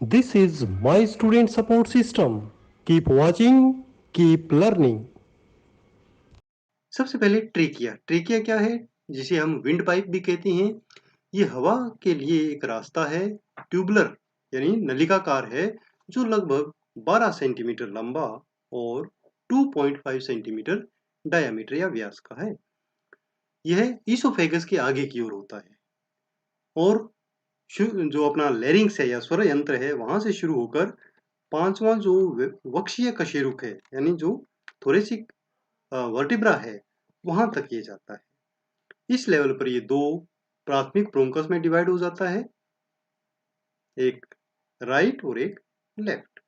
This is my student support system. Keep watching, keep learning. सबसे पहले trachea. Trachea क्या है? जिसे हम विंड पाइप भी कहते हैं। ये हवा के लिए एक रास्ता है। ट्यूबुलर यानी नलिकाकार है, जो लगभग 12 सेंटीमीटर लंबा और 2.5 सेंटीमीटर डायमीटर या व्यास का है। यह ईसोफेगस के आगे की ओर होता है और जो अपना लैरिंक्स है या स्वर यंत्र है, वहां से शुरू होकर पांचवा जो वक्षीय कशेरुक है, यानी जो थोरेसिक वर्टिब्रा है, वहां तक ये जाता है। इस लेवल पर ये दो प्राथमिक ब्रोंकस में डिवाइड हो जाता है, एक राइट और एक लेफ्ट।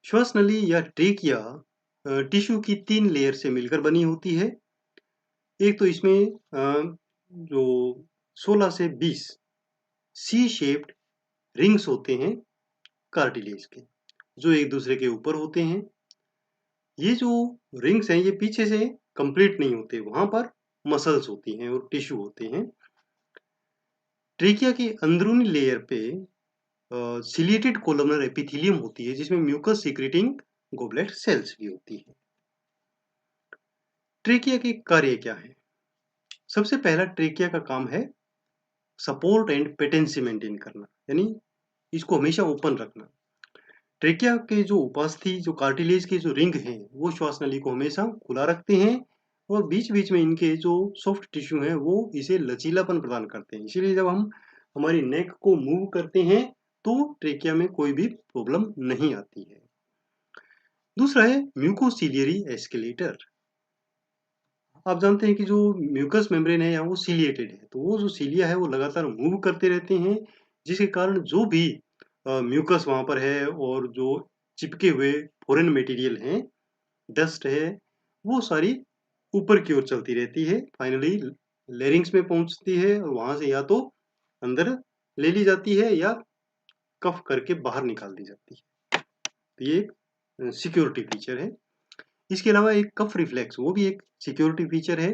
श्वास नली या ट्रेकिया टिश्यू की 3 लेयर से मिलकर बनी होती है। एक तो इसमें जो 16 से 20 सी शेप्ड रिंग्स होते हैं कार्टिलेज के, जो एक दूसरे के ऊपर होते हैं। ये जो रिंग्स हैं, ये पीछे से कंप्लीट नहीं होते, वहां पर मसल्स होती हैं और टिश्यू होते हैं। ट्रेकिया की अंदरूनी लेयर पे सिलिएटेड कोलमनर एपिथेलियम होती है, जिसमें म्यूकस सीक्रेटिंग गोबलेट सेल्स भी होती है। ट्रेकिया के कार्य क्या है? सबसे पहला ट्रेकिया का काम है सपोर्ट एंड पेटेंसी मेंटेन करना, यानी इसको हमेशा ओपन रखना। ट्रेकिया के जो उपास्थि जो कार्टिलेज के जो रिंग हैं, वो श्वास नली को हमेशा खुला रखते हैं और बीच बीच में इनके जो सॉफ्ट टिश्यू हैं, वो इसे लचीलापन प्रदान करते हैं। इसीलिए जब हम हमारी नेक को मूव करते हैं, तो ट्रेकिया में कोई भी प्रॉब्लम नहीं आती है। दूसरा है म्यूकोसिलियरी एस्केलेटर। आप जानते हैं कि जो म्यूकस मेम्ब्रेन है या वो सिलिएटेड है, तो वो जो सिलिया है वो लगातार मूव करते रहते हैं, जिसके कारण जो भी म्यूकस वहां पर है और जो चिपके हुए फॉरेन मटेरियल हैं, डस्ट है, वो सारी ऊपर की ओर चलती रहती है। फाइनली लेरिंग्स में पहुंचती है और वहां से या तो अंदर ले ली जाती है या कफ करके बाहर निकाल दी जाती है। तो ये एक सिक्योरिटी फीचर है। इसके अलावा एक कफ रिफ्लेक्स, वो भी एक सिक्योरिटी फीचर है।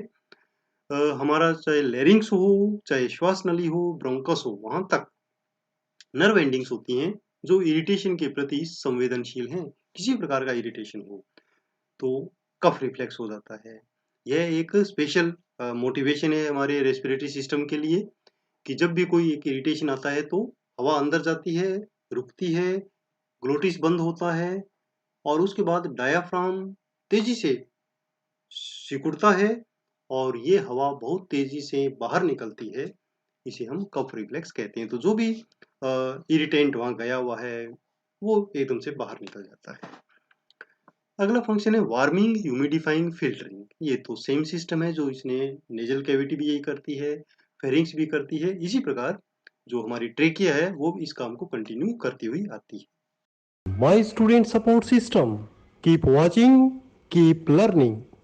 हमारा चाहे लेरिंग्स हो, चाहे श्वास नली हो, ब्रोंकस हो, वहां तक नर्व एंडिंग्स होती हैं जो इरिटेशन के प्रति संवेदनशील हैं। किसी प्रकार का इरिटेशन हो तो कफ रिफ्लेक्स हो जाता है। यह एक स्पेशल मोटिवेशन है हमारे रेस्पिरेटरी सिस्टम के लिए कि जब भी कोई एक इरिटेशन आता है तो हवा अंदर जाती है, रुकती है, ग्लोटिस बंद होता है और उसके बाद डायाफ्राम तेजी से सिकुड़ता है और ये हवा बहुत तेजी से बाहर निकलती है। इसे हम कफ रिफ्लेक्स कहते हैं। तो जो भी इरिटेंट वहां गया हुआ है, वो एकदम से बाहर निकल जाता है। अगला फंक्शन है वार्मिंग, ह्यूमिडिफाइंग, फिल्टरिंग। ये तो सेम सिस्टम है जो इसने नेजल कैविटी भी यही करती है, फेरिंग्स भी करती है। इसी प्रकार जो हमारी ट्रेकिया है वो इस काम को कंटिन्यू करती हुई आती है। My student support system. Keep watching, keep learning.